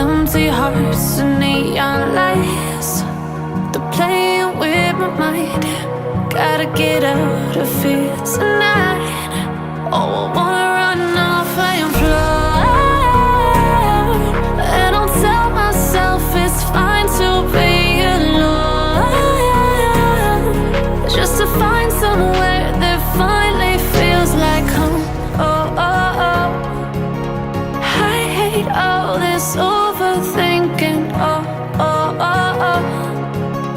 Empty hearts and neon lights, they're playing with my mind. Gotta get out of here tonight. Oh, I wanna run off and fly, and I'll tell myself it's fine to be alone, just to find somewhere that finally feels like home. Oh, oh, oh. I hate all this overthinking. Oh, oh, oh, oh.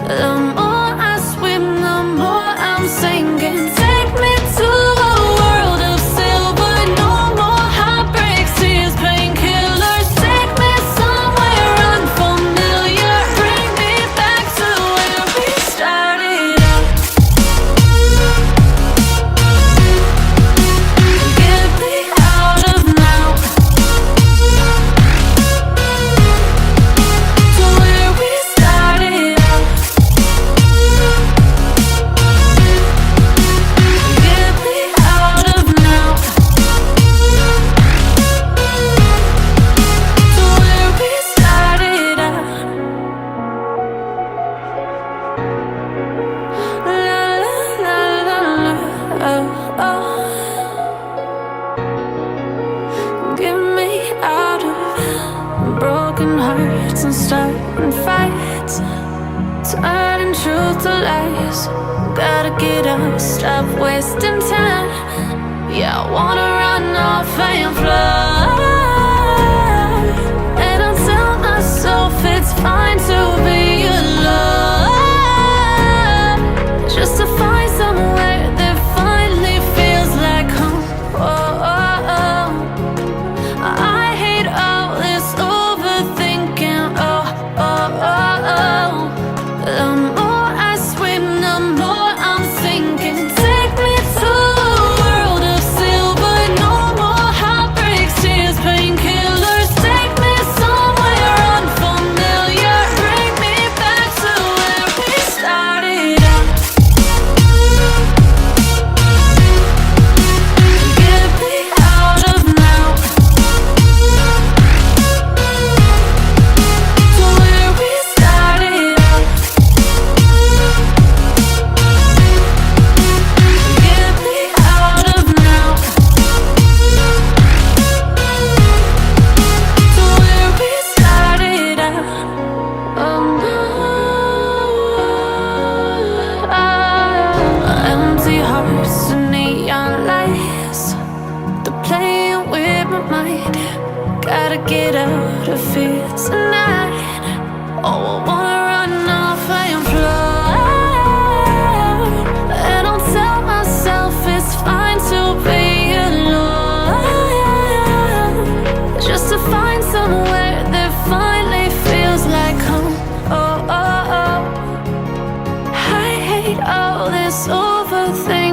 The more I swim, the more I'm sinking. Take me to a world of silver. No more heartbreaks, tears, painkillers. Take me somewhere unfamiliar. Bring me back to where we started out. Get me out of now, to where we started out. Get me out of now, to where we started out. La la la la, oh, oh. Get me out of broken hearts and starting fights, turning truth to lies. Gotta get up, stop wasting time. Yeah, I wanna run off and fly, and I'll tell myself it's fine to be alone, just to find somewhere that finally feels like home. Oh, oh, oh. I hate all this overthinking. Oh, oh, oh, oh. The more I swim, the more I'm sinking. Take me to a world of silver. No more heartbreaks, tears, painkillers. Take me somewhere unfamiliar. Bring me back to where we started out. Get me out of now, to where we started out. Get me out of now, to where we started out. Oh no. Empty hearts and neon lights, they're playing with my mind. Gotta get out of here tonight. Oh, I wanna run off and fly, and I'll tell myself it's fine to be alone, just to find somewhere that finally feels like home. Oh, oh, oh. I hate all this overthinking.